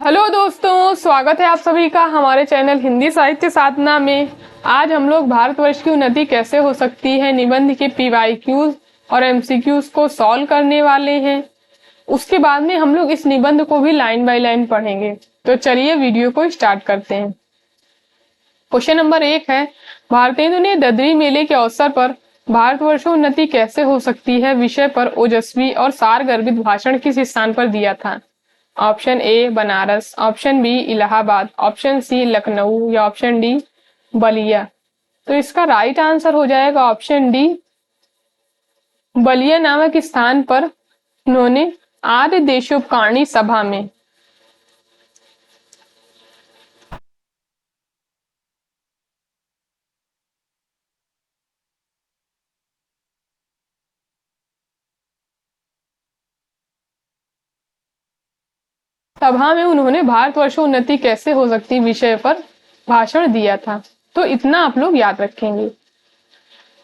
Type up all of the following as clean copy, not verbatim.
Hello दोस्तों, स्वागत है आप सभी का हमारे चैनल हिंदी साहित्य साधना में। आज हम लोग भारतवर्ष की उन्नति कैसे हो सकती है निबंध के पीवाईक्यूज और एमसीक्यूज को सॉल्व करने वाले हैं। उसके बाद में हम लोग इस निबंध को भी लाइन बाय लाइन पढ़ेंगे। तो चलिए वीडियो को स्टार्ट करते हैं। क्वेश्चन नंबर 1 है, भारतेंदु ने ददरी मेले के अवसर पर भारतवर्ष उन्नति कैसे हो सकती है विषय पर ओजस्वी और सारगर्भित भाषण किस स्थान पर दिया था। Option A Banaras, option B Allahabad, option C Lucknow या ऑप्शन डी बलिया। तो इसका राइट आंसर हो जाएगा ऑप्शन डी बलिया नामक स्थान पर उन्होंने आर्य देशोपकारिणी सभा में उन्होंने भारतवर्ष उन्नति कैसे हो सकती विषय पर भाषण दिया था। तो इतना आप लोग याद रखेंगे।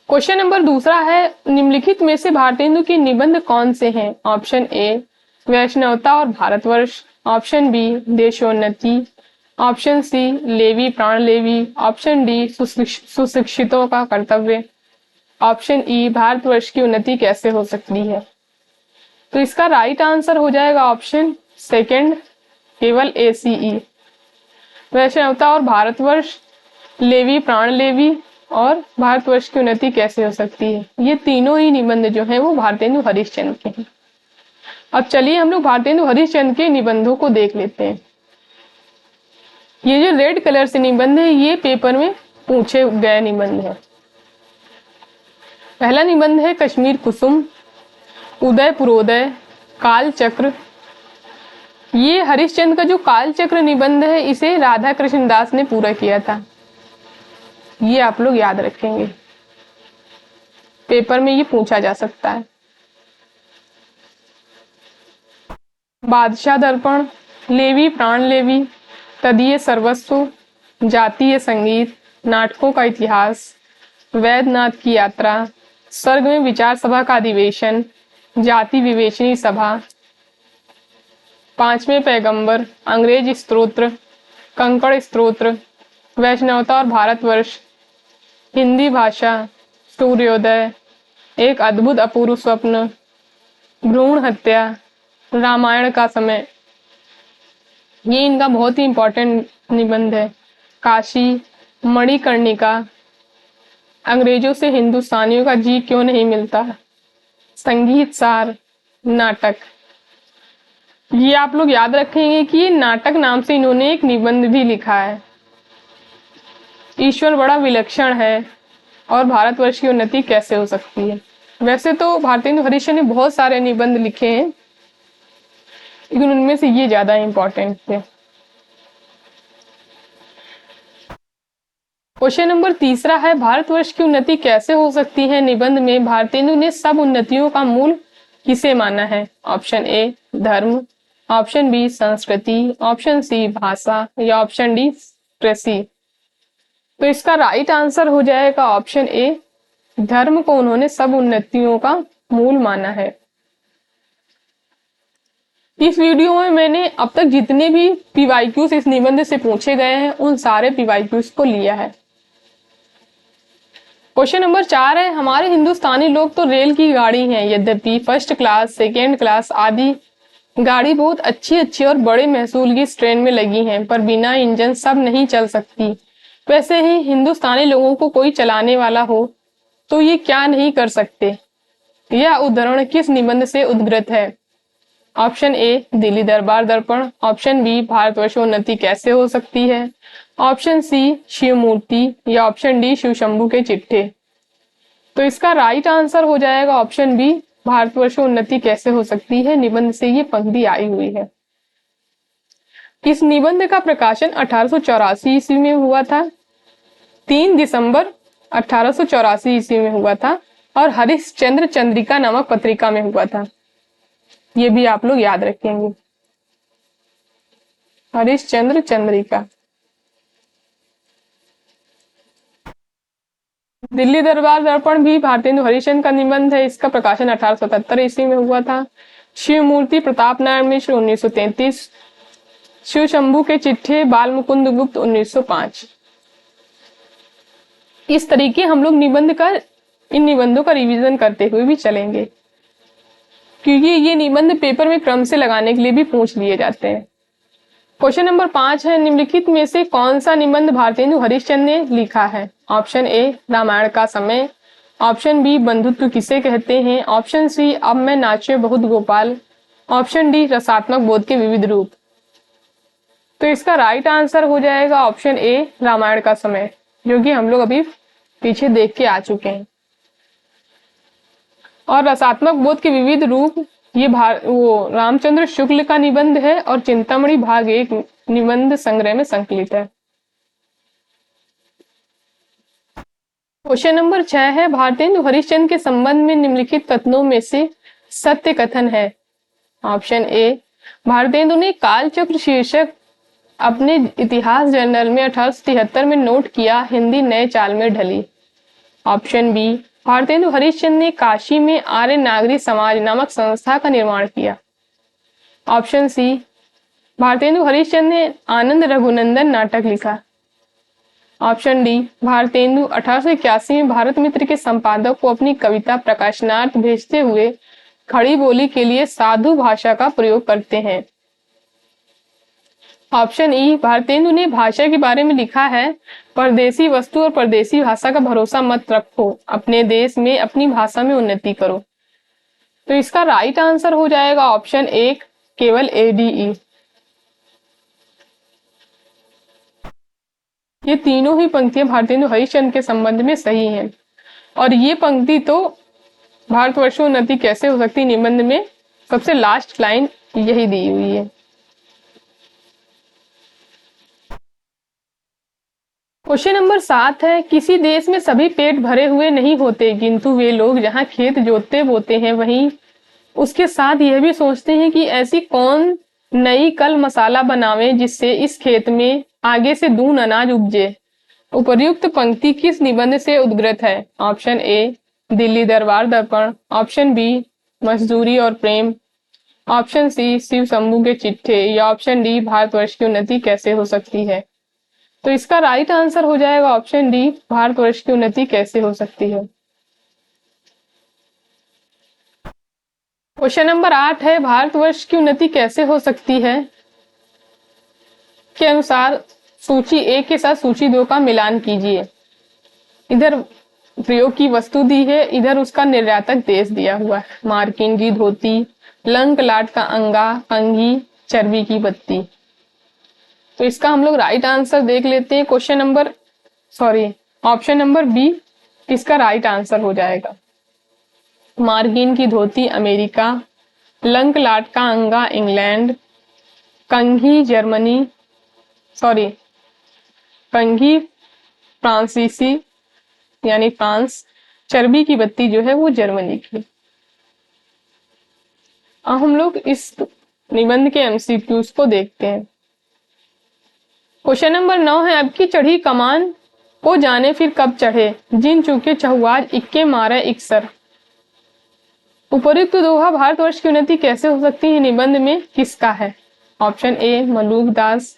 क्वेश्चन नंबर 2 है, निम्नलिखित में से भारतेंदु के निबंध कौन से हैं। ऑप्शन ए वैष्णवता और भारतवर्ष, ऑप्शन बी देशोन्नति, ऑप्शन सी लेवी प्राण लेवी, ऑप्शन डी सुशिक्षितों का कर्तव्य, ऑप्शन ई भारतवर्ष की उन्नति कैसे हो सकती है। तो इसका राइट आंसर हो जाएगा ऑप्शन सेकंड केवल ACE, वैष्णवता और भारतवर्ष, लेवी प्राण लेवी और भारतवर्ष की उन्नति कैसे हो सकती है। ये तीनों ही निबंध जो हैं वो भारतेंदु हरिश्चंद्र के हैं। अब चलिए हम लोग भारतेंदु हरिश्चंद्र के निबंधों को देख लेते हैं। ये जो रेड कलर से निबंध है ये पेपर में पूछे गए निबंध है। पहला निबंध है कश्मीर कुसुम, उदय पुरोदय, काल चक्र। ये हरिश्चंद्र का जो काल चक्र निबंध है इसे राधा कृष्ण दास ने पूरा किया था। ये आप लोग याद रखेंगे, पेपर में ये पूछा जा सकता है। बादशाह दर्पण, लेवी प्राण लेवी, तदीय सर्वस्व, जातीय संगीत, नाटकों का इतिहास, वैद्यनाथ की यात्रा, स्वर्ग में विचार सभा का अधिवेशन, जाति विवेचनी सभा, पांचवें पैगंबर, अंग्रेज स्तोत्र, कंकड़ स्तोत्र, वैष्णवता और भारतवर्ष, हिंदी भाषा, सूर्योदय, एक अद्भुत अपूर्व स्वप्न, भ्रूण हत्या, रामायण का समय। ये इनका बहुत ही इंपॉर्टेंट निबंध है। काशी, मणिकर्णिका, अंग्रेजों से हिंदुस्तानियों का जी क्यों नहीं मिलता, संगीत सार, नाटक। ये आप लोग याद रखेंगे कि नाटक नाम से इन्होंने एक निबंध भी लिखा है। ईश्वर बड़ा विलक्षण है और भारतवर्ष की उन्नति कैसे हो सकती है। वैसे तो भारतेंदु हरिश्चंद्र ने बहुत सारे निबंध लिखे हैं लेकिन उनमें से ये ज्यादा इंपॉर्टेंट थे। क्वेश्चन नंबर 3 है, भारतवर्ष की उन्नति कैसे हो सकती है निबंध में भारतेंदु ने सब उन्नतियों का मूल किसे माना है। ऑप्शन ए धर्म, ऑप्शन बी संस्कृति, ऑप्शन सी भाषा या ऑप्शन डी कृषि। तो इसका राइट आंसर हो जाएगा ऑप्शन ए, धर्म को उन्होंने सब उन्नतियों का मूल माना है। इस वीडियो में मैंने अब तक जितने भी पीवाईक्यूज इस निबंध से पूछे गए हैं उन सारे पीवाईक्यूज को लिया है। क्वेश्चन नंबर 4 है, हमारे हिंदुस्तानी लोग तो रेल की गाड़ी हैं, यद्यपि फर्स्ट क्लास, सेकेंड क्लास आदि गाड़ी बहुत अच्छी और बड़े महसूल की ट्रेन में लगी हैं, पर बिना इंजन सब नहीं चल सकती। वैसे ही हिंदुस्तानी लोगों को कोई चलाने वाला हो तो ये क्या नहीं कर सकते। यह उदाहरण किस निबंध से उद्गृत है। ऑप्शन ए दिल्ली दरबार दर्पण, ऑप्शन बी भारतवर्ष उन्नति कैसे हो सकती है, ऑप्शन सी शिव मूर्ति या ऑप्शन डी शिव शंभू के चिट्ठे। तो इसका राइट आंसर हो जाएगा ऑप्शन बी, भारतवर्ष उन्नति कैसे हो सकती है निबंध से ये पंक्ति आई हुई है। इस निबंध का प्रकाशन 1884 ईस्वी में हुआ था, 3 दिसंबर 1884 ईस्वी में हुआ था और हरिश्चंद्र चंद्रिका नामक पत्रिका में हुआ था। ये भी आप लोग याद रखेंगे, हरिश्चंद्र चंद्रिका। दिल्ली दरबार दर्पण भी भारतेंदु हरिश्चंद्र का निबंध है। इसका प्रकाशन 1877 ईस्वी में हुआ था। शिव मूर्ति प्रताप नारायण मिश्र 1933, शिव शंभू के चिट्ठे, बाल मुकुंद गुप्त 1905। इस तरीके हम लोग इन निबंधों का रिवीजन करते हुए भी चलेंगे, क्योंकि ये निबंध पेपर में क्रम से लगाने के लिए भी पूछ लिए जाते हैं। क्वेश्चन नंबर 5 है, निम्नलिखित में से कौन सा निबंध भारतेंदु हरिश्चंद्र ने लिखा है? ऑप्शन ए, रामायण का समय। ऑप्शन बी, बंधुत्व किसे कहते हैं। ऑप्शन सी, अब मैं नाचे बहुत गोपाल। ऑप्शन डी, रसात्मक बोध के विविध रूप। तो इसका राइट आंसर हो जाएगा ऑप्शन ए, रामायण का समय, जो कि हम लोग अभी पीछे देख के आ चुके हैं। और रसात्मक बोध के विविध रूप ये वो रामचंद्र शुक्ल का निबंध है और चिंतामणि भाग 1 निबंध संग्रह में संकलित है। क्वेश्चन नंबर 6 है, भारतेंदु हरिश्चंद्र के संबंध में निम्नलिखित कथनों में से सत्य कथन है। ऑप्शन ए, भारतेंदु ने कालचक्र शीर्षक अपने इतिहास जर्नल में 1873 में नोट किया, हिंदी नए चाल में ढली। ऑप्शन बी, भारतेंदु हरिश्चंद्र ने काशी में आर्य नागरिक समाज नामक संस्था का निर्माण किया। ऑप्शन सी, भारतेंदु हरिश्चंद्र ने आनंद रघुनंदन नाटक लिखा। ऑप्शन डी, भारतेंदु 1881 में भारत मित्र के संपादक को अपनी कविता प्रकाशनार्थ भेजते हुए खड़ी बोली के लिए साधु भाषा का प्रयोग करते हैं। ऑप्शन ई, भारतेंदु ने भाषा के बारे में लिखा है, परदेसी वस्तु और परदेसी भाषा का भरोसा मत रखो, अपने देश में अपनी भाषा में उन्नति करो। तो इसका राइट आंसर हो जाएगा ऑप्शन ए, केवल ADE। ये तीनों ही पंक्तियां भारतेंदु हरिश्चंद्र के संबंध में सही हैं। और ये पंक्ति तो भारतवर्ष उन्नति कैसे हो सकती निबंध में सबसे लास्ट लाइन यही दी हुई है। क्वेश्चन नंबर 7 है, किसी देश में सभी पेट भरे हुए नहीं होते, किंतु वे लोग जहां खेत जोतते बोते हैं वहीं उसके साथ यह भी सोचते हैं कि ऐसी कौन नई कल मसाला बनावे जिससे इस खेत में आगे से दून अनाज उपजे। उपर्युक्त पंक्ति किस निबंध से उद्गृत है? ऑप्शन ए, दिल्ली दरबार दर्पण। ऑप्शन बी, मजदूरी और प्रेम। ऑप्शन सी, शिव शंभू के चिट्ठे। या ऑप्शन डी, भारतवर्ष की उन्नति कैसे हो सकती है। तो इसका राइट आंसर हो जाएगा ऑप्शन डी, भारतवर्ष की उन्नति कैसे हो सकती है। क्वेश्चन नंबर 8 है, भारतवर्ष की उन्नति कैसे हो सकती है के अनुसार सूची 1 के साथ सूची 2 का मिलान कीजिए। इधर प्रयोग की वस्तु दी है, इधर उसका निर्यातक देश दिया हुआ है। मार्किन की धोती, लंक लाट का अंगा, कंघी, चर्बी की बत्ती। तो इसका हम लोग राइट आंसर देख लेते हैं। ऑप्शन नंबर बी इसका राइट आंसर हो जाएगा। मार्किन की धोती अमेरिका, लंक लाट का अंगा इंग्लैंड, कंघी कंघी फ्रांसीसी यानी फ्रांस, चर्बी की बत्ती जो है वो जर्मनी की। अब हम लोग इस निबंध के MCQs को देखते हैं। क्वेश्चन नंबर 9 है, अब की चढ़ी कमान को जाने फिर कब चढ़े, जिन चूके चहुआज इक्के मारे इकसर। उपर्युक्त दोहा भारतवर्ष की उन्नति कैसे हो सकती है निबंध में किसका है? Option A, Maluk Das.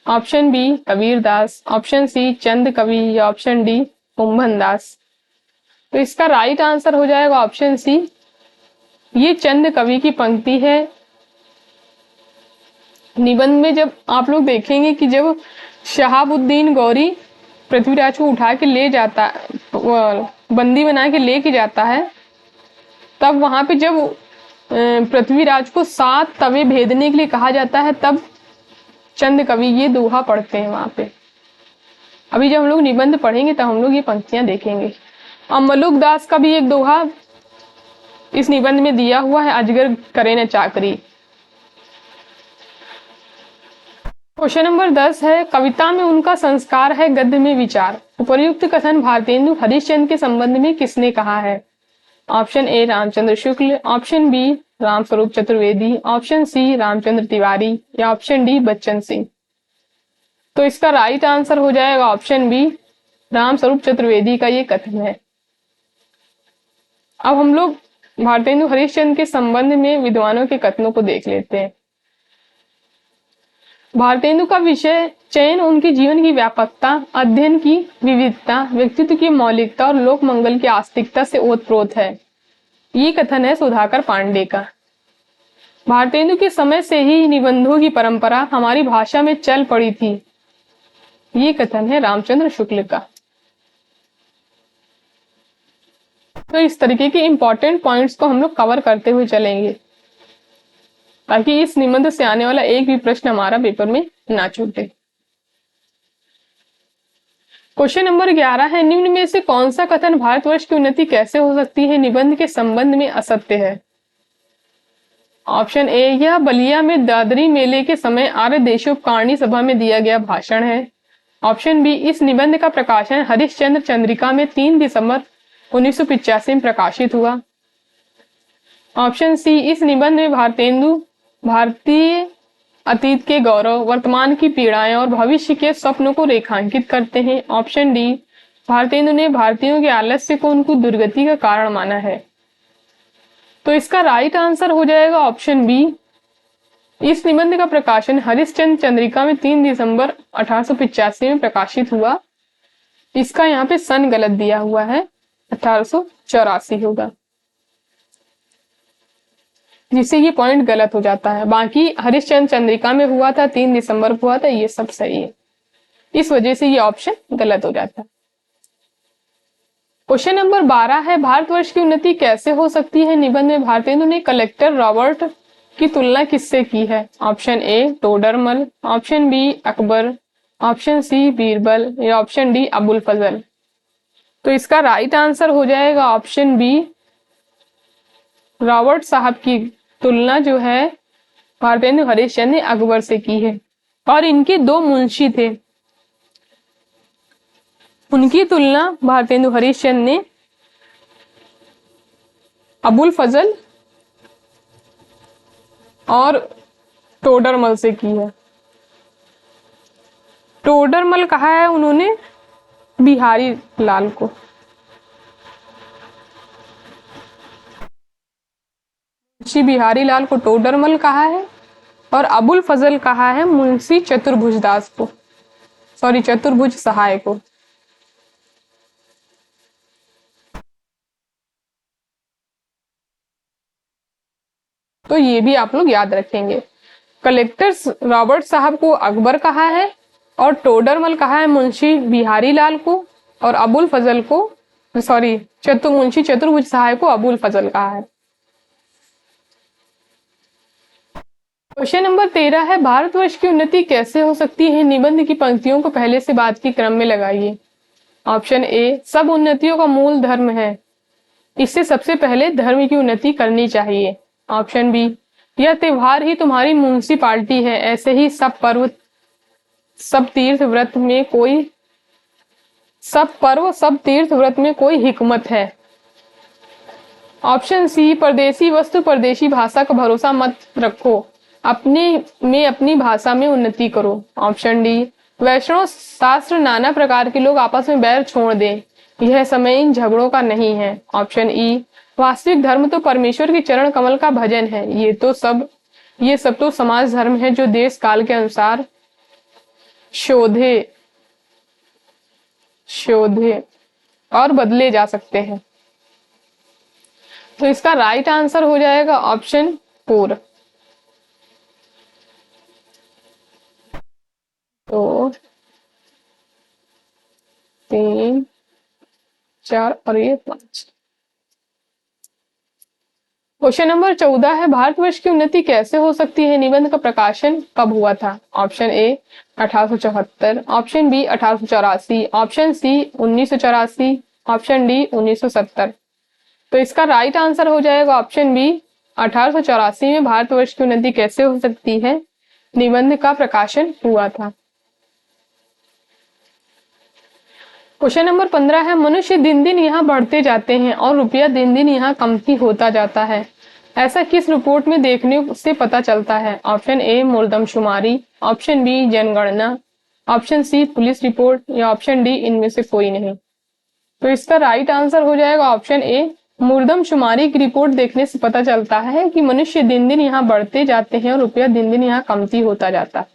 Option B, Kabir Das. Option C, Chand कवि। या ऑप्शन डी, कुंभन दास। तो इसका राइट आंसर हो जाएगा ऑप्शन सी, ये चंद कवि की पंक्ति है। निबंध में जब आप लोग देखेंगे कि जब शहाबुद्दीन गौरी पृथ्वीराज को उठा के ले जाता, बंदी बना के लेके जाता है, तब वहां पे जब पृथ्वीराज को 7 तवे भेदने के लिए कहा जाता है, तब चंद कवि ये दोहा पढ़ते हैं वहां पे। अभी जब हम लोग निबंध पढ़ेंगे तब हम लोग ये पंक्तियां देखेंगे। और मलुक दास का भी एक दोहा इस निबंध में दिया हुआ है, अजगर करे न चाकरी। क्वेश्चन नंबर 10 है, कविता में उनका संस्कार है, गद्य में विचार। उपर्युक्त कथन भारतेंदु हरिश्चंद्र के संबंध में किसने कहा है? Option A, Ramchandra Shukla. Option B, Ramswaroop Chaturvedi. Option C, Ramchandra Tiwari. या ऑप्शन डी, बच्चन सिंह। तो इसका राइट आंसर हो जाएगा ऑप्शन बी, रामस्वरूप चतुर्वेदी का ये कथन है। अब हम लोग भारतेंदु हरिश्चंद्र के संबंध में विद्वानों के कथनों को देख लेते हैं। भारतेंदु का विषय चयन उनके जीवन की व्यापकता, अध्ययन की विविधता, व्यक्तित्व की मौलिकता और लोक मंगल की आस्तिकता से ओतप्रोत है। ये कथन है सुधाकर पांडे का। भारतेंदु के समय से ही निबंधों की परंपरा हमारी भाषा में चल पड़ी थी। ये कथन है रामचंद्र शुक्ल का। तो इस तरीके के इंपॉर्टेंट पॉइंट्स को हम लोग कवर करते हुए चलेंगे ताकि इस निबंध से आने वाला एक भी प्रश्न हमारा पेपर में ना छूटे। क्वेश्चन नंबर 11 है, निम्न में से कौन सा कथन भारतवर्ष की उन्नति कैसे हो सकती है निबंध के संबंध में असत्य है? ऑप्शन ए, यह बलिया में दादरी मेले के समय आर्य देशोपकारिणी सभा में दिया गया भाषण है। ऑप्शन बी, इस निबंध का प्रकाशन हरिश्चंद्र चंद्रिका में 3 दिसंबर 1985 में प्रकाशित हुआ। ऑप्शन सी, इस निबंध में भारतेंदु भारतीय अतीत के गौरव, वर्तमान की पीड़ाएं और भविष्य के स्वप्नों को रेखांकित करते हैं। ऑप्शन डी, भारतेंदु ने भारतीयों के आलस्य को उनकी दुर्गति का कारण माना है। तो इसका राइट आंसर हो जाएगा ऑप्शन बी, इस निबंध का प्रकाशन हरिश्चंद्र चंद्रिका में 3 दिसंबर 1885 में प्रकाशित हुआ। इसका यहाँ पे सन गलत दिया हुआ है, 1884 होगा, जिससे ये पॉइंट गलत हो जाता है। बाकी हरिश्चंद्र चंद्रिका में हुआ था, 3 दिसंबर को हुआ था, ये सब सही है। इस वजह से ये ऑप्शन गलत हो जाता है। क्वेश्चन नंबर 12 है, भारतवर्ष की उन्नति कैसे हो सकती है निबंध में भारतेंदु ने कलेक्टर रॉबर्ट की तुलना किससे की है? Option A, Todarmal, option B, Akbar, option C, Birbal या ऑप्शन डी, अबुल फजल। तो इसका राइट आंसर हो जाएगा ऑप्शन बी, रॉबर्ट साहब की तुलना जो है भारतेंदु हरिश्चंद्र ने अकबर से की है। और इनके 2 मुंशी थे, उनकी तुलना भारतेंदु हरिश्चंद्र ने अबुल फजल और टोडरमल से की है। टोडरमल कहा है उन्होंने बिहारी लाल को, मुंशी बिहारी लाल को टोडरमल कहा है और अबुल फजल कहा है मुंशी चतुर्भुज दास को, सॉरी चतुर्भुज सहाय को। तो ये भी आप लोग याद रखेंगे। कलेक्टर रॉबर्ट साहब को अकबर कहा है और टोडरमल कहा है मुंशी बिहारी लाल को और अबुल फजल को, सॉरी मुंशी चतुर्भुज सहाय को अबुल फजल कहा है। क्वेश्चन नंबर 13 है, भारतवर्ष की उन्नति कैसे हो सकती है निबंध की पंक्तियों को पहले से बाद की क्रम में लगाइए। ऑप्शन ए, सब उन्नतियों का मूल धर्म है, इससे सबसे पहले धर्म की उन्नति करनी चाहिए। ऑप्शन बी, यह त्योहार ही तुम्हारी म्युनिसिपालिटी है, ऐसे ही सब पर्व सब तीर्थ व्रत में कोई हिकमत है। ऑप्शन सी, परदेसी वस्तु परदेशी भाषा का भरोसा मत रखो, अपनी भाषा में उन्नति करो। ऑप्शन डी, वैष्णव शास्त्र नाना प्रकार के लोग आपस में बैर छोड़ दें, यह समय इन झगड़ों का नहीं है। ऑप्शन ई, वास्तविक धर्म तो परमेश्वर के चरण कमल का भजन है, ये सब तो समाज धर्म है जो देश काल के अनुसार शोधे और बदले जा सकते हैं। तो इसका राइट आंसर हो जाएगा ऑप्शन 4। तो 3, 4 और ये 5। क्वेश्चन नंबर 14 है, भारतवर्ष की उन्नति कैसे हो सकती है निबंध का प्रकाशन कब हुआ था? Option A 1874, option B 1884, option C 1984, option D 1970। तो इसका राइट आंसर हो जाएगा ऑप्शन बी, 1884 में भारतवर्ष की उन्नति कैसे हो सकती है निबंध का प्रकाशन हुआ था। क्वेश्चन नंबर 15 है, मनुष्य दिन दिन यहाँ बढ़ते जाते हैं और रुपया दिन दिन यहाँ कमती होता जाता है, ऐसा किस रिपोर्ट में देखने से पता चलता है? ऑप्शन ए मुर्दमशुमारी, ऑप्शन बी जनगणना, ऑप्शन सी पुलिस रिपोर्ट या ऑप्शन डी इनमें से कोई नहीं। तो इसका राइट आंसर हो जाएगा ऑप्शन ए, मुर्दमशुमारी की रिपोर्ट देखने से पता चलता है कि मनुष्य दिन दिन यहाँ बढ़ते जाते हैं और रुपया दिन दिन यहाँ कमती होता जाता है।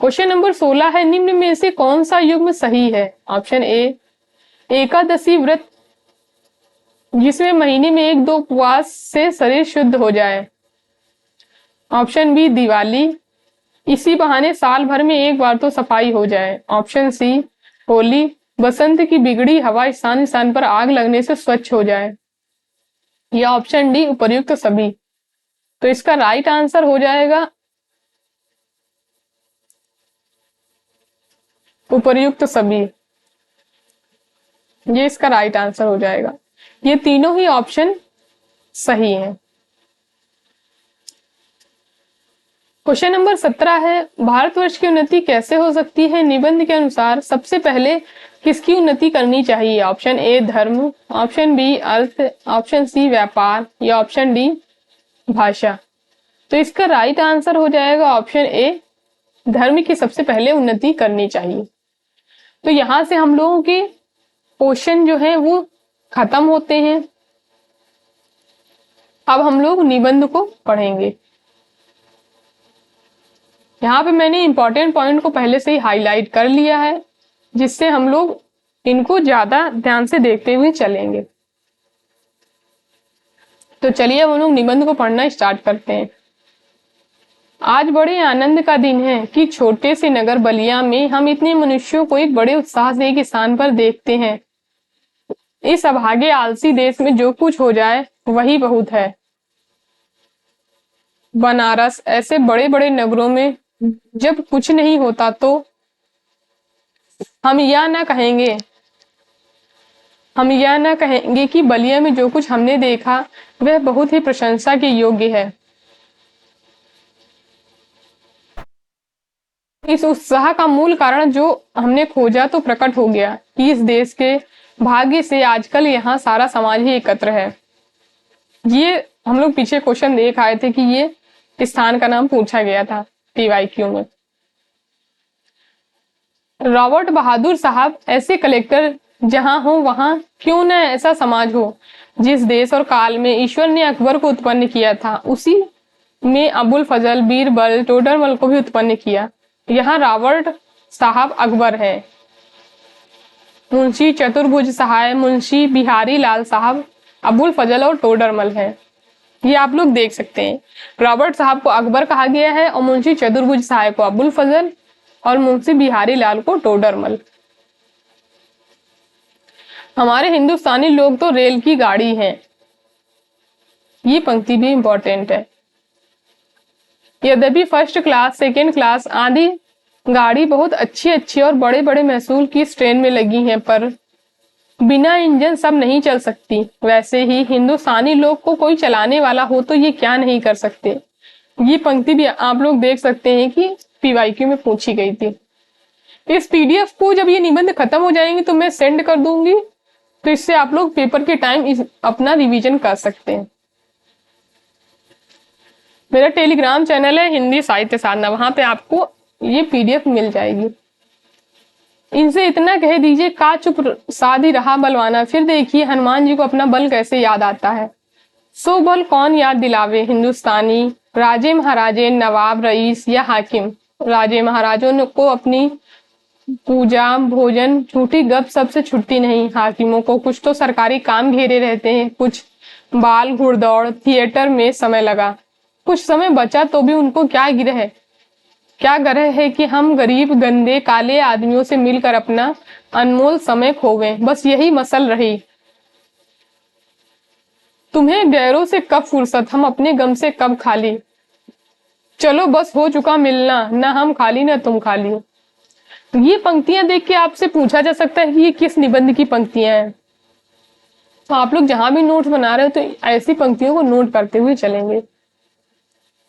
क्वेश्चन नंबर 16 है, निम्न में से कौन सा युग्म सही है? ऑप्शन ए एकादशी व्रत, जिसमें महीने में 1-2 उपवास से शरीर शुद्ध हो जाए। ऑप्शन बी दिवाली, इसी बहाने साल भर में एक बार तो सफाई हो जाए। ऑप्शन सी होली, बसंत की बिगड़ी हवा स्थान स्थान पर आग लगने से स्वच्छ हो जाए। या ऑप्शन डी उपर्युक्त सभी। तो इसका राइट आंसर हो जाएगा उपर्युक्त सभी। ये इसका राइट आंसर हो जाएगा। ये तीनों ही ऑप्शन सही हैं। क्वेश्चन नंबर 17 है, भारतवर्ष की उन्नति कैसे हो सकती है? निबंध के अनुसार सबसे पहले किसकी उन्नति करनी चाहिए? ऑप्शन ए धर्म, ऑप्शन बी अर्थ, ऑप्शन सी व्यापार या ऑप्शन डी भाषा। तो इसका राइट आंसर हो जाएगा ऑप्शन ए, धर्म की सबसे पहले उन्नति करनी चाहिए। तो यहां से हम लोगों के क्वेश्चन जो है वो खत्म होते हैं। अब हम लोग निबंध को पढ़ेंगे। यहाँ पे मैंने इंपॉर्टेंट पॉइंट को पहले से ही हाईलाइट कर लिया है, जिससे हम लोग इनको ज्यादा ध्यान से देखते हुए चलेंगे। तो चलिए अब हम लोग निबंध को पढ़ना स्टार्ट करते हैं। आज बड़े आनंद का दिन है कि छोटे से नगर बलिया में हम इतने मनुष्यों को एक बड़े उत्साह से एक स्थान पर देखते हैं। इस अभागे आलसी देश में जो कुछ हो जाए वही बहुत है। बनारस ऐसे बड़े बड़े नगरों में जब कुछ नहीं होता तो हम यह ना कहेंगे कि बलिया में जो कुछ हमने देखा वह बहुत ही प्रशंसा के योग्य है। इस उत्साह का मूल कारण जो हमने खोजा तो प्रकट हो गया कि इस देश के भाग्य से आजकल यहाँ सारा समाज ही एकत्र है। ये हम लोग पीछे क्वेश्चन देख आए थे कि ये स्थान का नाम पूछा गया था पीवाईक्यू में। रॉबर्ट बहादुर साहब, ऐसे कलेक्टर जहां हो वहां क्यों न ऐसा समाज हो। जिस देश और काल में ईश्वर ने अकबर को उत्पन्न किया था उसी में अबुल फजल, बीरबल, टोडरमल को भी उत्पन्न किया। यहाँ रॉबर्ट साहब अकबर है, मुंशी चतुर्भुज सहाय मुंशी बिहारी लाल साहब अबुल फजल और टोडरमल है। ये आप लोग देख सकते हैं। रॉबर्ट साहब को अकबर कहा गया है और मुंशी चतुर्भुज सहाय को अबुल फजल और मुंशी बिहारी लाल को टोडरमल। हमारे हिंदुस्तानी लोग तो रेल की गाड़ी हैं। ये पंक्ति भी इंपॉर्टेंट है। यद्यपि फर्स्ट क्लास, सेकेंड क्लास आदि गाड़ी बहुत अच्छी अच्छी और बड़े बड़े महसूल की इस ट्रेन में लगी हैं, पर बिना इंजन सब नहीं चल सकती। वैसे ही हिंदुस्तानी लोग को कोई चलाने वाला हो तो ये क्या नहीं कर सकते। ये पंक्ति भी आप लोग देख सकते हैं कि पीवाईक्यू में पूछी गई थी। इस पीडीएफ को जब ये निबंध खत्म हो जाएंगे तो मैं सेंड कर दूंगी, तो इससे आप लोग पेपर के टाइम अपना रिवीजन कर सकते हैं। मेरा टेलीग्राम चैनल है हिंदी साहित्य साधना, वहां पे आपको ये पीडीएफ मिल जाएगी। इनसे इतना कह दीजिए का चुप साधी रहा बलवाना, फिर देखिए हनुमान जी को अपना बल कैसे याद आता है। सो बल कौन याद दिलावे, हिंदुस्तानी राजे महाराजे, नवाब, रईस या हाकिम। राजे महाराजों को अपनी पूजा भोजन झूठी गप सब से छुट्टी नहीं। हाकिमों को कुछ तो सरकारी काम घेरे रहते हैं, कुछ बाल घुड़दौड़ थिएटर में समय लगा। कुछ समय बचा तो भी उनको क्या ग्रह है कि हम गरीब गंदे काले आदमियों से मिलकर अपना अनमोल समय खोवें। बस यही मसल रही। तुम्हें गैरों से कब फुर्सत, हम अपने गम से कब खाली। चलो बस हो चुका मिलना, ना हम खाली ना तुम खाली। ये पंक्तियां देख के आपसे पूछा जा सकता है कि ये किस निबंध की पंक्तियां हैं। तो आप लोग जहां भी नोट्स बना रहे हो तो ऐसी पंक्तियों को नोट करते हुए चलेंगे।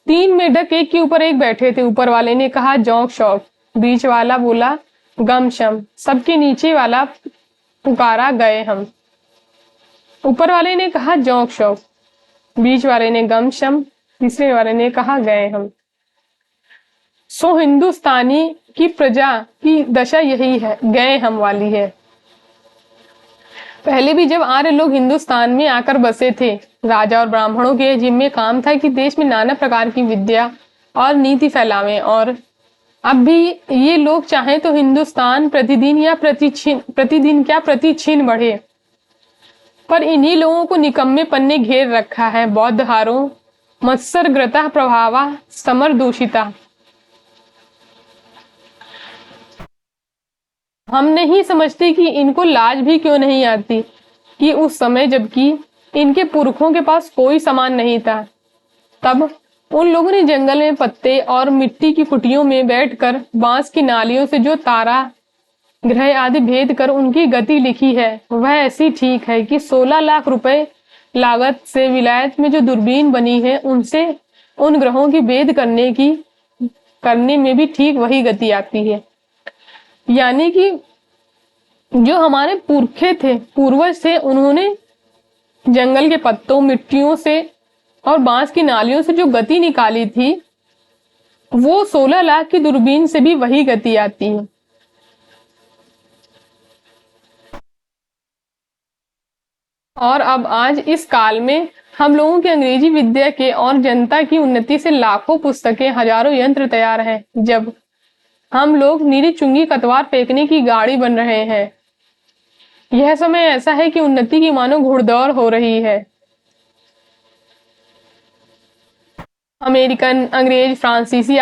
3 मेढक एक के ऊपर एक बैठे थे। ऊपर वाले ने कहा जौक शौक, बीच वाला बोला गम शम, सबके नीचे वाला पुकारा गए हम। ऊपर वाले ने कहा जौक शौक, बीच वाले ने गम शम, तीसरे वाले ने कहा गए हम। सो हिंदुस्तानी की प्रजा की दशा यही है, गए हम वाली है। पहले भी जब आर्य लोग हिंदुस्तान में आकर बसे थे, राजा और ब्राह्मणों के जिम्मे काम था कि देश में नाना प्रकार की विद्या और नीति फैलावें और अब भी ये लोग चाहें तो हिंदुस्तान प्रतिदिन क्या प्रतिक्षण बढ़े, पर इन्हीं लोगों को निकम्मेपन ने घेर रखा है। बौद्ध हारों मत्सरग्रता प्रभावा समर दूषिता। हम नहीं समझते कि इनको लाज भी क्यों नहीं आती कि उस समय, जबकि इनके पुरखों के पास कोई सामान नहीं था, तब उन लोगों ने जंगल में पत्ते और मिट्टी की कुटियों में बैठकर बांस की नालियों से जो तारा ग्रह आदि भेद कर उनकी गति लिखी है, वह ऐसी ठीक है कि 16 लाख रुपए लागत से विलायत में जो दूरबीन बनी है, उनसे उन ग्रहों की भेद करने में भी ठीक वही गति आती है। यानी कि जो हमारे पुरखे थे, पूर्वज थे, उन्होंने जंगल के पत्तों, मिट्टियों से और बांस की नालियों से जो गति निकाली थी, वो 16 लाख की दूरबीन से भी वही गति आती है। और अब आज इस काल में हम लोगों की अंग्रेजी विद्या के और जनता की उन्नति से लाखों पुस्तकें, हजारों यंत्र तैयार हैं, जब हम लोग नीली चुंगी कतवार फेंकने की गाड़ी बन रहे हैं। यह समय ऐसा है कि उन्नति की मानो घुड़दौड़ हो रही है। अमेरिकन, अंग्रेज, फ्रांसीसी,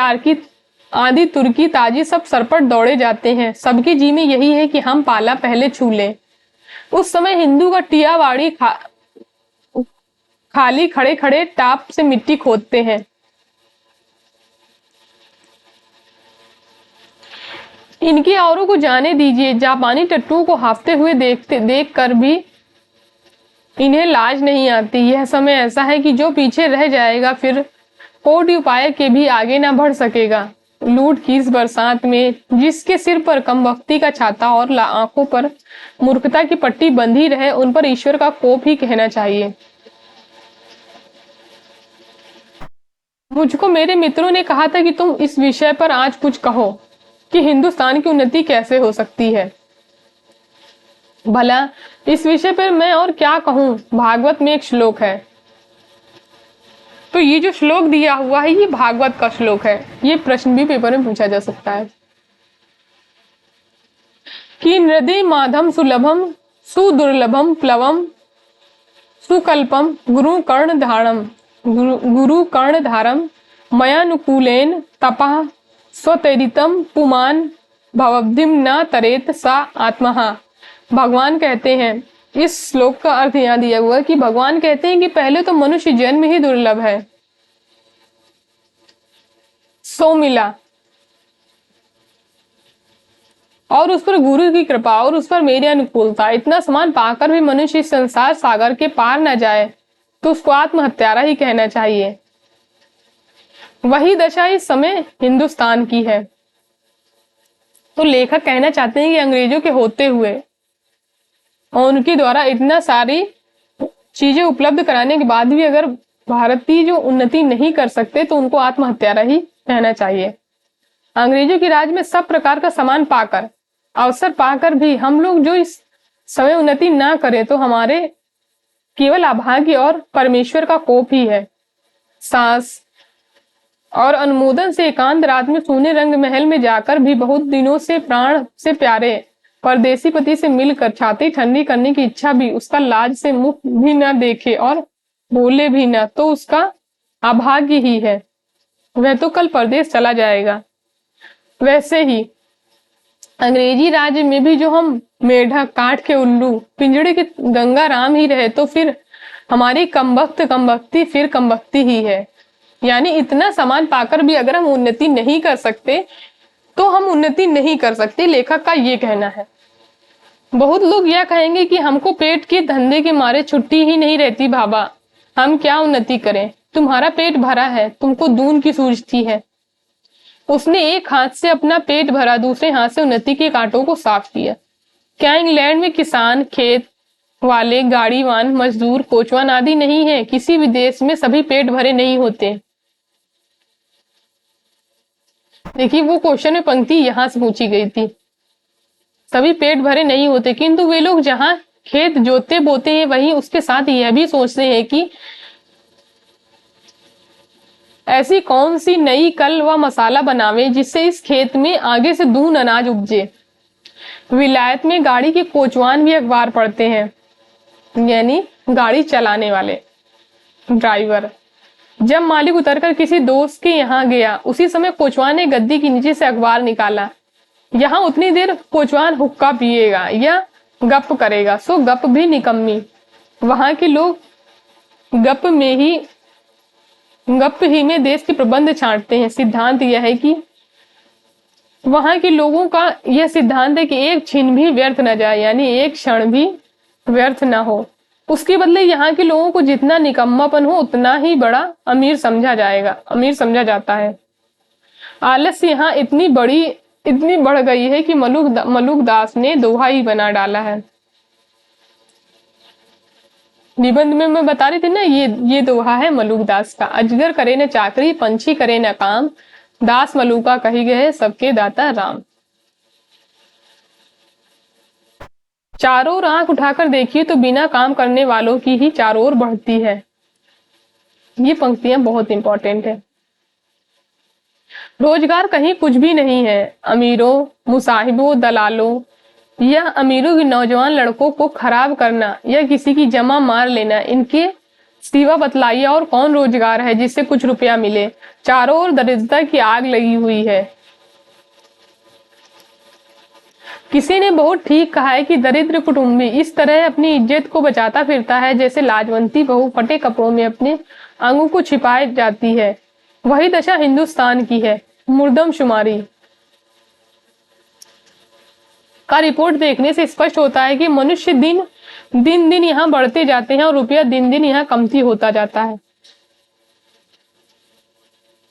आदि तुर्की, ताजी सब सरपट दौड़े जाते हैं। सबके जी में यही है कि हम पाला पहले छू लें। उस समय हिंदू का टियावाड़ी खाली खड़े खड़े टाप से मिट्टी खोदते हैं। इनकी औरों को जाने दीजिए। जापानी टट्टुओं को हाफते हुए देख कर भी इन्हें लाज नहीं आती। यह समय ऐसा है कि जो पीछे रह जाएगा फिर कोटि उपाय के भी आगे ना बढ़ सकेगा। लूट की इस बरसात में जिसके सिर पर कमबख्ती का छाता और आंखों पर मूर्खता की पट्टी बंधी रहे, उन पर ईश्वर का कोप ही कहना चाहिए। मुझको मेरे मित्रों ने कहा था कि तुम इस विषय पर आज कुछ कहो कि हिंदुस्तान की उन्नति कैसे हो सकती है। भला इस विषय पर मैं और क्या कहूं। भागवत में एक श्लोक है, तो ये जो श्लोक दिया हुआ है ये भागवत का श्लोक है। ये प्रश्न भी पेपर में पूछा जा सकता है कि नृदे माधम सुलभम सुदुर्लभम प्लवम सुकल्पम गुरु कर्ण धारम मयानुकूलेन तपः स्वतरितम पुमान भवब्धिम न तरेत सा आत्महा। भगवान कहते हैं, इस श्लोक का अर्थ यहाँ दिया हुआ है कि भगवान कहते हैं कि पहले तो मनुष्य जन्म ही दुर्लभ है, सो मिला, और उस पर गुरु की कृपा और उस पर मेरी अनुकूलता, इतना समान पाकर भी मनुष्य इस संसार सागर के पार न जाए तो उसको आत्महत्यारा ही कहना चाहिए। वही दशा इस समय हिंदुस्तान की है। तो लेखक कहना चाहते हैं कि अंग्रेजों के होते हुए और उनके द्वारा इतना सारी चीजें उपलब्ध कराने के बाद भी अगर भारतीय जो उन्नति नहीं कर सकते तो उनको आत्महत्यारा ही कहना चाहिए। अंग्रेजों की राज में सब प्रकार का सामान पाकर, अवसर पाकर भी हम लोग जो इस समय उन्नति ना करें तो हमारे केवल अभाग्य और परमेश्वर का कोप ही है। सांस और अनुमोदन से एकांत रात में सोने रंग महल में जाकर भी बहुत दिनों से प्राण से प्यारे परदेसी पति से मिलकर छाती ठंडी करने की इच्छा भी उसका लाज से मुख भी न देखे और बोले भी न, तो उसका अभाग्य ही है। वह तो कल परदेश चला जाएगा। वैसे ही अंग्रेजी राज्य में भी जो हम मेढक, काठ के उल्लू, पिंजड़े के गंगा राम ही रहे तो फिर हमारी कमबख्ती फिर कमबख्ती ही है। यानी इतना सामान पाकर भी अगर हम उन्नति नहीं कर सकते तो हम उन्नति नहीं कर सकते, लेखक का ये कहना है। बहुत लोग यह कहेंगे कि हमको पेट के धंधे के मारे छुट्टी ही नहीं रहती बाबा, हम क्या उन्नति करें। तुम्हारा पेट भरा है, तुमको दून की सूझती है। उसने एक हाथ से अपना पेट भरा, दूसरे हाथ से उन्नति के कांटों को साफ किया। क्या इंग्लैंड में किसान, खेत वाले, गाड़ीवान, मजदूर, कोचवान आदि नहीं है? किसी भी देश में सभी पेट भरे नहीं होते। देखिए वो क्वेश्चन में पंक्ति यहां से पूछी गई थी, सभी पेट भरे नहीं होते, किंतु वे लोग जहां खेत जोते बोते हैं वहीं उसके साथ यह भी सोचते हैं कि ऐसी कौन सी नई कल व मसाला बनावे जिससे इस खेत में आगे से दून अनाज उपजे। विलायत में गाड़ी के कोचवान भी अखबार पढ़ते हैं, यानी गाड़ी चलाने वाले ड्राइवर। जब मालिक उतरकर किसी दोस्त के यहाँ गया, उसी समय कोचवान ने गद्दी के नीचे से अखबार निकाला। यहाँ उतनी देर कोचवान हुक्का पिएगा या गप करेगा, सो गप भी निकम्मी। वहां के लोग गप ही में देश के प्रबंध छांटते हैं। सिद्धांत यह है कि वहां के लोगों का यह सिद्धांत है कि एक क्षण भी व्यर्थ न जाए, यानी एक क्षण भी व्यर्थ ना हो। उसके बदले यहाँ के लोगों को जितना निकम्मापन हो उतना ही बड़ा अमीर समझा जाता है। आलस्य यहाँ इतनी बढ़ गई है कि मलुक दास ने दोहा ही बना डाला है। निबंध में मैं बता रही थी ना, ये दोहा है मलुक दास का। अजगर करे न चाकरी, पंछी करे न काम, दास मलुका कही गए सबके दाता राम। चारों ओर आंख उठाकर देखिए तो बिना काम करने वालों की ही चारों ओर बढ़ती है। ये पंक्तियां बहुत इंपॉर्टेंट है। रोजगार कहीं कुछ भी नहीं है। अमीरों, मुसाहिबों, दलालों या अमीरों के नौजवान लड़कों को खराब करना या किसी की जमा मार लेना, इनके सिवा बतलाइए और कौन रोजगार है जिससे कुछ रुपया मिले। चारों ओर दरिद्रता की आग लगी हुई है। किसी ने बहुत ठीक कहा है कि दरिद्र कुटुंबी इस तरह अपनी इज्जत को बचाता फिरता है जैसे लाजवंती बहू फटे कपड़ों में अपने अंगों को छिपाए जाती है। वही दशा हिंदुस्तान की है। मुर्दमशुमारी का रिपोर्ट देखने से स्पष्ट होता है कि मनुष्य दिन दिन यहाँ बढ़ते जाते हैं और रुपया दिन दिन यहाँ कमती होता जाता है।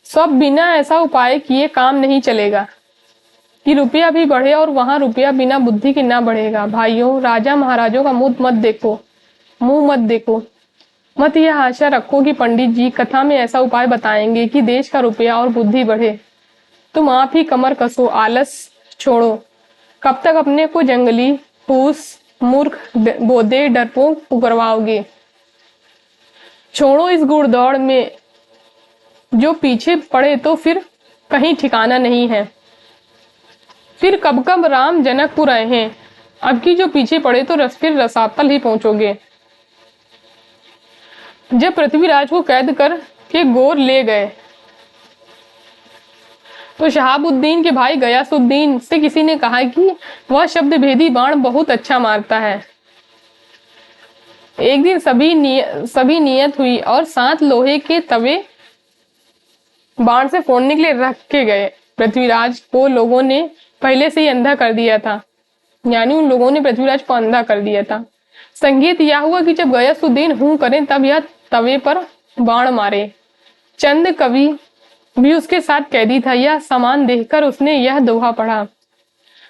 सब बिना ऐसा उपाय किए काम नहीं चलेगा कि रुपया भी बढ़े, और वहां रुपया बिना बुद्धि के ना बढ़ेगा। भाइयों, राजा महाराजों का मुंह मत देखो। मत यह आशा रखो कि पंडित जी कथा में ऐसा उपाय बताएंगे कि देश का रुपया और बुद्धि बढ़े। तुम आप ही कमर कसो, आलस छोड़ो। कब तक अपने को जंगली, फूस, मूर्ख, बोधे, डरपोक उगरवाओगे। छोड़ो इस गुड़दौड़ में, जो पीछे पड़े तो फिर कहीं ठिकाना नहीं है। फिर कब कब राम जनकपुर आए हैं, अब की जो पीछे पड़े तो फिर रसातल ही पहुंचोगे। जब पृथ्वीराज को कैद कर के गोर ले गए तो शहाबुद्दीन के भाई गयासुद्दीन से किसी ने कहा कि वह शब्द भेदी बाण बहुत अच्छा मारता है। एक दिन सभी नियत हुई और 7 लोहे के तवे बाण से फोड़ने के लिए रख के गए। पृथ्वीराज को लोगों ने पहले से ही अंधा कर दिया था, यानी उन लोगों ने पृथ्वीराज को अंधा कर दिया था। संगीत यह हुआ कि जब गयासुद्दीन हूं करें तब यह तवे पर बाण मारे। चंद कवि भी उसके साथ कैदी था। यह सामान देखकर उसने यह दोहा पढ़ा,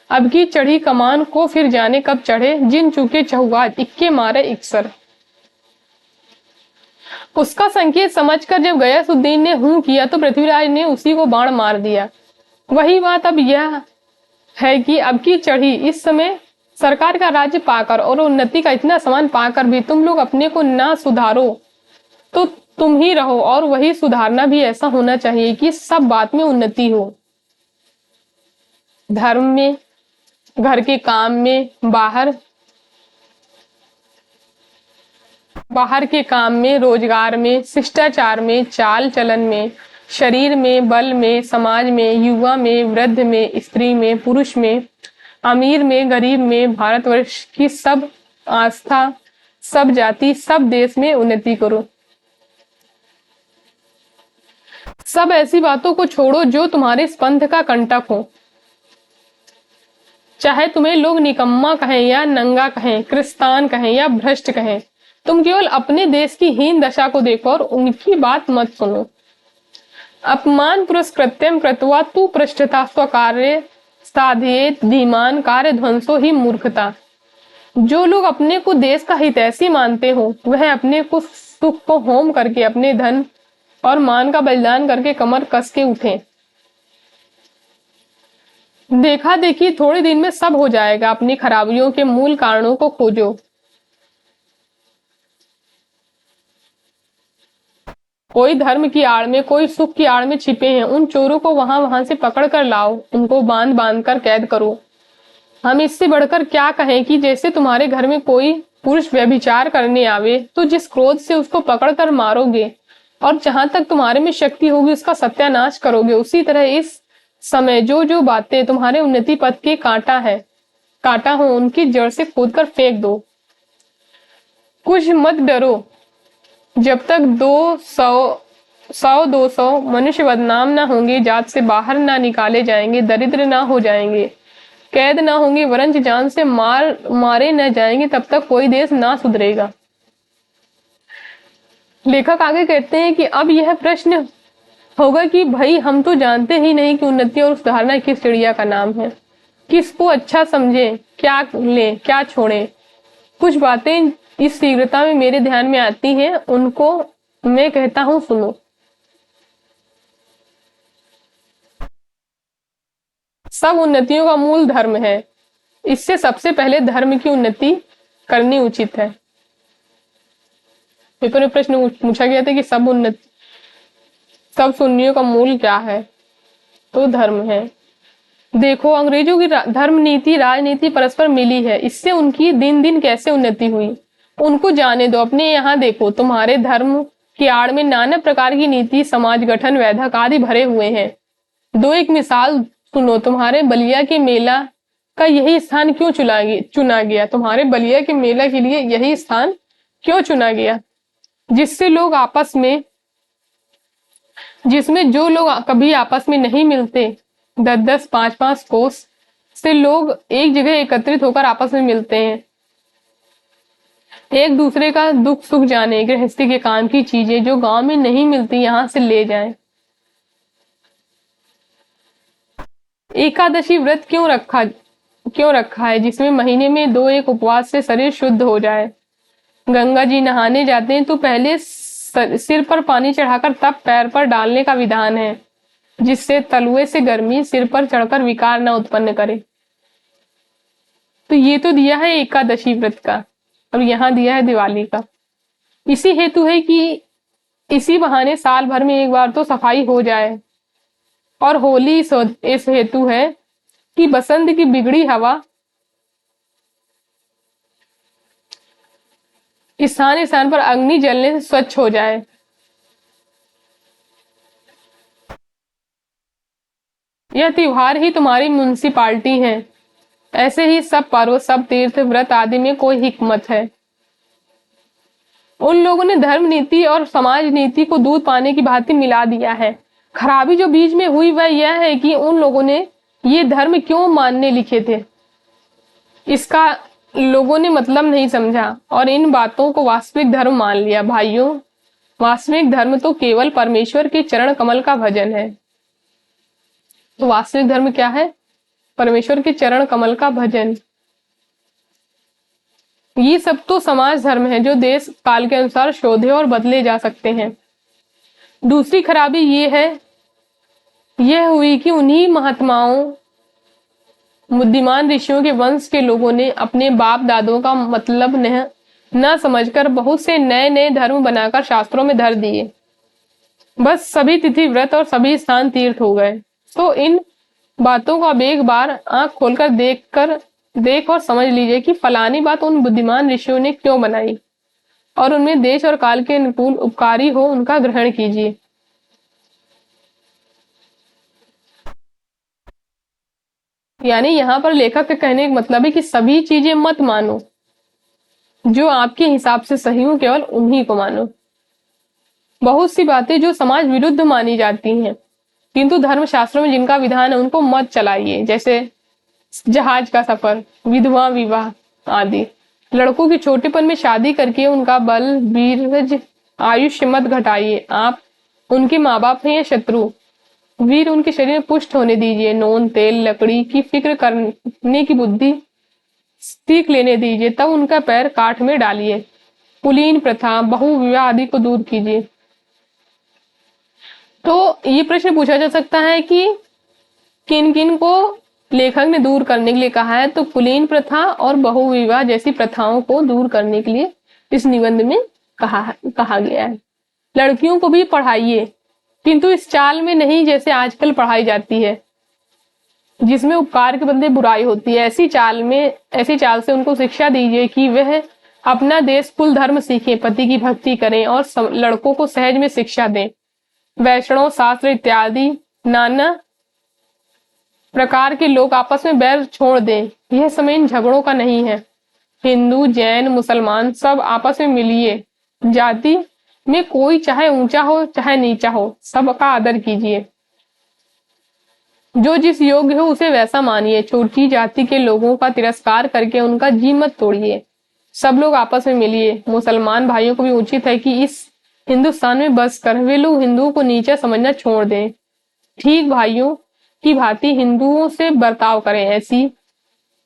अब की चढ़ी कमान को फिर जाने कब चढ़े, जिन चूके चहुआज इक्के मारे इक्सर। उसका संकेत समझकर जब गयासुद्दीन ने हूं किया तो पृथ्वीराज ने उसी को बाण मार दिया। वही बात अब यह है कि अब की चढ़ी इस समय सरकार का राज्य पाकर और उन्नति का इतना सामान पाकर भी तुम लोग अपने को ना सुधारो तो तुम ही रहो, और वही सुधारना भी ऐसा होना चाहिए कि सब बात में उन्नति हो। धर्म में, घर के काम में, बाहर के काम में, रोजगार में, शिष्टाचार में, चाल चलन में, शरीर में, बल में, समाज में, युवा में, वृद्ध में, स्त्री में, पुरुष में, अमीर में, गरीब में, भारतवर्ष की सब आस्था, सब जाति, सब देश में उन्नति करो। सब ऐसी बातों को छोड़ो जो तुम्हारे इस पंथ का कंटक हो। चाहे तुम्हें लोग निकम्मा कहें या नंगा कहें, क्रिस्तान कहें या भ्रष्ट कहें, तुम केवल अपने देश की हीन दशा को देखो और उनकी बात मत सुनो। अपमान पुरस्कृत्यम कृत्वा तू पृष्ठता स्वकार्य साधयेत धीमान कार्य ध्वंसो ही मूर्खता। जो लोग अपने को देश का हितैषी मानते हो वह अपने को सुख को होम करके, अपने धन और मान का बलिदान करके कमर कस के उठे। देखा देखी थोड़े दिन में सब हो जाएगा। अपनी खराबियों के मूल कारणों को खोजो। कोई धर्म की आड़ में, कोई सुख की आड़ में छिपे हैं, उन चोरों को वहां वहां से पकड़ कर लाओ, उनको बांध बांध कर कैद करो। हम इससे बढ़कर क्या कहें कि जैसे तुम्हारे घर में कोई पुरुष व्यभिचार करने आवे तो जिस क्रोध से उसको पकड़ कर मारोगे और जहां तक तुम्हारे में शक्ति होगी उसका सत्यानाश करोगे, उसी तरह इस समय जो जो बातें तुम्हारे उन्नति पथ के कांटा हो उनकी जड़ से खोद कर फेंक दो। कुछ मत डरो, जब तक 200 मनुष्य बदनाम ना होंगे, जात से बाहर ना निकाले जाएंगे, दरिद्र ना हो जाएंगे, कैद ना होंगे, वरंच जान से मारे न जाएंगे, तब तक कोई देश ना सुधरेगा। लेखक आगे कहते हैं कि अब यह प्रश्न होगा कि भाई हम तो जानते ही नहीं कि उन्नति और सुधारना किस चिड़िया का नाम है, किसको अच्छा समझे, क्या ले क्या छोड़े। कुछ बातें इस शीघ्रता में मेरे ध्यान में आती हैं, उनको मैं कहता हूं सुनो। सब उन्नतियों का मूल धर्म है, इससे सबसे पहले धर्म की उन्नति करनी उचित है। पेपर में प्रश्न पूछा गया था कि सब सुन्नियों का मूल क्या है, तो धर्म है। देखो अंग्रेजों की धर्म नीति राजनीति परस्पर मिली है, इससे उनकी दिन दिन कैसे उन्नति हुई उनको जाने दो। अपने यहाँ देखो, तुम्हारे धर्म की आड़ में नाना प्रकार की नीति, समाज गठन, वैधक आदि भरे हुए हैं। दो एक मिसाल सुनो, तुम्हारे बलिया के मेला का यही स्थान क्यों चुना गया? तुम्हारे बलिया के मेला के लिए यही स्थान क्यों चुना गया? जिसमें जो लोग कभी आपस में नहीं मिलते, 10-10, 5-5 कोस से लोग एक जगह एकत्रित होकर आपस में मिलते हैं, एक दूसरे का दुख सुख जाने, गृहस्थी के काम की चीजें जो गांव में नहीं मिलती यहां से ले जाएं। एकादशी व्रत क्यों रखा है? जिसमें महीने में 2-1 उपवास से शरीर शुद्ध हो जाए। गंगा जी नहाने जाते हैं तो पहले सिर पर पानी चढ़ाकर तब पैर पर डालने का विधान है, जिससे तलुए से गर्मी सिर पर चढ़कर विकार न उत्पन्न करे। तो ये तो दिया है एकादशी व्रत का, और यहाँ दिया है दिवाली का। इसी हेतु है कि इसी बहाने साल भर में एक बार तो सफाई हो जाए। और होली इस हेतु है कि बसंत की बिगड़ी हवा स्थान स्थान पर अग्नि जलने से स्वच्छ हो जाए। यह त्योहार ही तुम्हारी म्युनिसिपालिटी है। ऐसे ही सब पर्व, सब तीर्थ व्रत आदि में कोई हिकमत है। उन लोगों ने धर्म नीति और समाज नीति को दूध पाने की भांति मिला दिया है। खराबी जो बीच में हुई वह यह है कि उन लोगों ने ये धर्म क्यों मानने लिखे थे, इसका लोगों ने मतलब नहीं समझा और इन बातों को वास्तविक धर्म मान लिया। भाइयों, वास्तविक धर्म तो केवल परमेश्वर के चरण कमल का भजन है। तो वास्तविक धर्म क्या है? परमेश्वर के चरण कमल का भजन। ये सब तो समाज धर्म है जो देश काल के अनुसार शोधे और बदले जा सकते हैं। दूसरी खराबी यह हुई कि उन्हीं महात्माओं, बुद्धिमान ऋषियों के वंश के लोगों ने अपने बाप दादों का मतलब न समझकर बहुत से नए नए धर्म बनाकर शास्त्रों में धर दिए। बस सभी तिथि व्रत और सभी स्थान तीर्थ हो गए। तो इन बातों को अब एक बार आंख खोलकर देख और समझ लीजिए कि फलानी बात उन बुद्धिमान ऋषियों ने क्यों बनाई और उनमें देश और काल के अनुकूल उपकारी हो उनका ग्रहण कीजिए। यानी यहाँ पर लेखक के कहने का मतलब है कि सभी चीजें मत मानो, जो आपके हिसाब से सही हो केवल उन्हीं को मानो। बहुत सी बातें जो समाज विरुद्ध मानी जाती हैं किंतु धर्मशास्त्रों में जिनका विधान है उनको मत चलाइए, जैसे जहाज का सफर, विधवा विवाह आदि। लड़कों की छोटेपन में शादी करके उनका बल वीरज आयुष्य मत घटाइए। आप उनके माँ बाप हैं या शत्रु, वीर उनके शरीर में पुष्ट होने दीजिए। नोन तेल लकड़ी की फिक्र करने की बुद्धि सीख लेने दीजिए, तब उनका पैर काठ में डालिए। कुलीन प्रथा, बहु विवाह आदि को दूर कीजिए। तो ये प्रश्न पूछा जा सकता है कि किन किन को लेखक ने दूर करने के लिए कहा है? तो कुलीन प्रथा और बहु विवाह जैसी प्रथाओं को दूर करने के लिए इस निबंध में कहा गया है। लड़कियों को भी पढ़ाइए, किंतु इस चाल में नहीं जैसे आजकल पढ़ाई जाती है, जिसमें उपकार के बदले बुराई होती है। ऐसी चाल से उनको शिक्षा दीजिए कि वह अपना देश कुल धर्म सीखें, पति की भक्ति करें और लड़कों को सहज में शिक्षा दें। वैष्णव शास्त्र इत्यादि नाना प्रकार के लोग आपस में बैर छोड़ दें। यह समय इन झगड़ों का नहीं है। हिंदू, जैन, मुसलमान सब आपस में मिलिए। जाति में कोई चाहे ऊंचा हो चाहे नीचा हो, सबका आदर कीजिए। जो जिस योग्य हो उसे वैसा मानिए। छोटी जाति के लोगों का तिरस्कार करके उनका जी मत तोड़िए। सब लोग आपस में मिलिए। मुसलमान भाइयों को भी उचित है कि इस हिंदुस्तान में बस कर वे लोग हिंदुओं को नीचा समझना छोड़ दें। ठीक भाइयों की भांति हिंदुओं से बर्ताव करें। ऐसी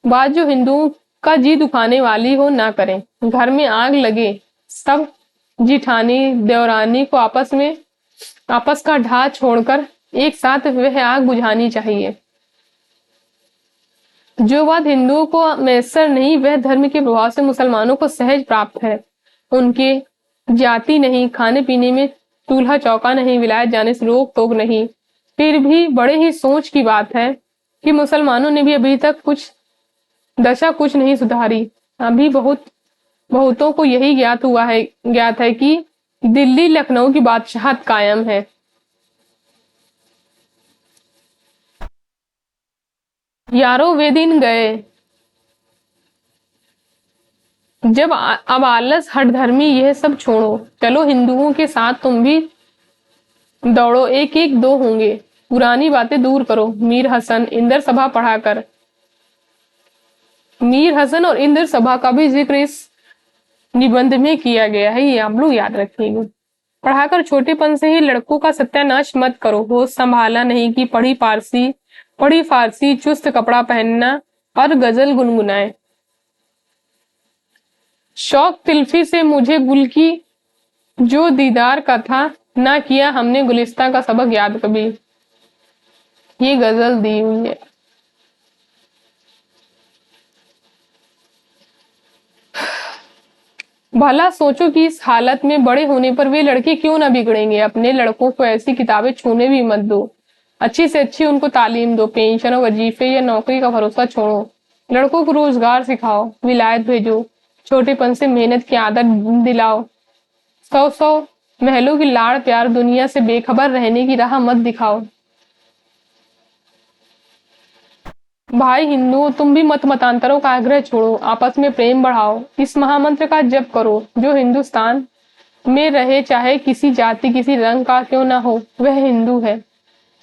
बात जो हिंदुओं का जी दुखाने वाली हो ना करें। घर में आग लगे, सब जिठानी देवरानी को आपस का ढा छोड़कर एक साथ वह आग बुझानी चाहिए। जो बात हिंदुओं को मैसर नहीं, वह धर्म के प्रभाव से मुसलमानों को सहज प्राप्त है। उनके जाति नहीं, खाने पीने में चूल्हा चौका नहीं, विलायत जाने से रोक टोक नहीं। फिर भी बड़े ही सोच की बात है कि मुसलमानों ने भी अभी तक कुछ नहीं सुधारी। अभी बहुतों को यही ज्ञात है कि दिल्ली लखनऊ की बादशाहत कायम है। यारो वे दिन गए जब अब आलस हट धर्मी यह सब छोड़ो। चलो हिंदुओं के साथ तुम भी दौड़ो, एक एक दो होंगे। पुरानी बातें दूर करो। मीर हसन और इंदर सभा का भी जिक्र इस निबंध में किया गया है, ये आप लोग याद रखिएगा। पढ़ाकर छोटेपन से ही लड़कों का सत्यानाश मत करो। होश संभाला नहीं कि पढ़ी फारसी चुस्त कपड़ा पहनना और गजल गुनगुनाए। शौक तिल्फी से मुझे गुल की जो दीदार का था, ना किया हमने गुलिस्तां का सबक याद कभी। ये गजल दी हुई है। भला सोचो कि इस हालत में बड़े होने पर वे लड़के क्यों ना बिगड़ेंगे। अपने लड़कों को ऐसी किताबें छूने भी मत दो। अच्छी से अच्छी उनको तालीम दो। पेंशन और वजीफे या नौकरी का भरोसा छोड़ो। लड़कों को रोजगार सिखाओ, विलायत भेजो, छोटेपन से मेहनत की आदत दिलाओ। 100 महलों की लाड़ प्यार दुनिया से बेखबर रहने की राह मत दिखाओ। भाई हिंदुओं, तुम भी मतांतरों का आग्रह छोड़ो, आपस में प्रेम बढ़ाओ। इस महामंत्र का जप करो। जो हिंदुस्तान में रहे, चाहे किसी जाति किसी रंग का क्यों ना हो, वह हिंदू है।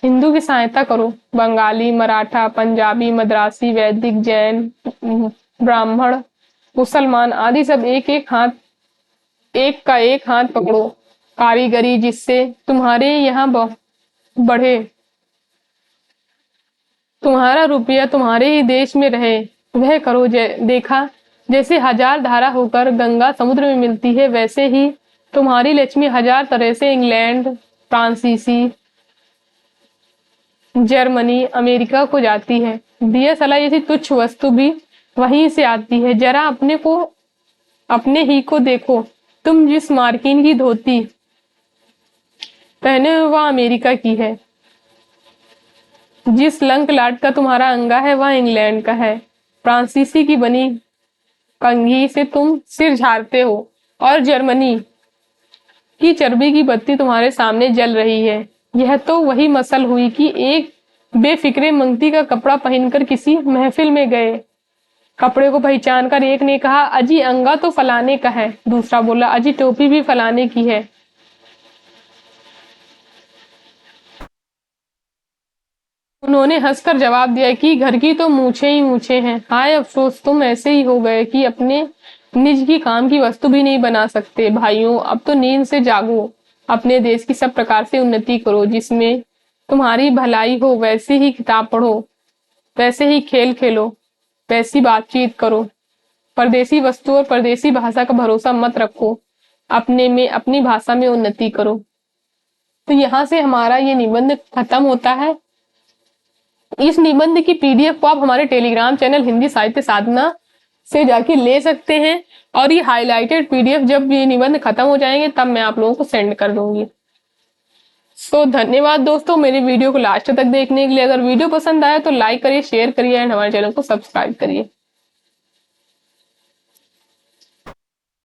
हिंदू की सहायता करो। बंगाली, मराठा, पंजाबी, मद्रासी, वैदिक, जैन, ब्राह्मण, मुसलमान आदि सब एक का एक हाथ पकड़ो। कारीगरी जिससे तुम्हारे यहाँ बढ़े, तुम्हारा रुपया तुम्हारे ही देश में रहे, वह करो। देखा जैसे हजार धारा होकर गंगा समुद्र में मिलती है, वैसे ही तुम्हारी लक्ष्मी हजार तरह से इंग्लैंड, फ्रांसीसी, जर्मनी, अमेरिका को जाती है। दिया सलाह जैसी तुच्छ वस्तु भी वहीं से आती है। जरा अपने ही को देखो। तुम जिस मार्किन की धोती पहने हुए वह अमेरिका की है। जिस लंक लाट का तुम्हारा अंगा है वह इंग्लैंड का है। फ्रांसीसी की बनी कंघी से तुम सिर झाड़ते हो और जर्मनी की चर्बी की बत्ती तुम्हारे सामने जल रही है। यह तो वही मसल हुई कि एक बेफिक्रे मंगती का कपड़ा पहनकर किसी महफिल में गए। कपड़े को पहचान कर एक ने कहा, अजी अंगा तो फलाने का है। दूसरा बोला, अजी टोपी भी फलाने की है। उन्होंने हंसकर जवाब दिया कि घर की तो मूछे ही मूछे हैं। हाय अफसोस, तुम ऐसे ही हो गए कि अपने निज की काम की वस्तु भी नहीं बना सकते। भाइयों, अब तो नींद से जागो। अपने देश की सब प्रकार से उन्नति करो। जिसमें तुम्हारी भलाई हो वैसी ही किताब पढ़ो, वैसे ही खेल खेलो, वैसी बातचीत करो। परदेसी वस्तु और परदेसी भाषा का भरोसा मत रखो। अपनी भाषा में उन्नति करो। तो यहाँ से हमारा ये निबंध खत्म होता है। इस निबंध की पीडीएफ को आप हमारे टेलीग्राम चैनल हिंदी साहित्य साधना से जाके ले सकते हैं। और ये हाईलाइटेड पीडीएफ जब ये निबंध खत्म हो जाएंगे तब मैं आप लोगों को सेंड कर दूंगी। तो धन्यवाद दोस्तों मेरी वीडियो को लास्ट तक देखने के लिए। अगर वीडियो पसंद आया तो लाइक करिए, शेयर करिए एंड हमारे चैनल को सब्सक्राइब करिए।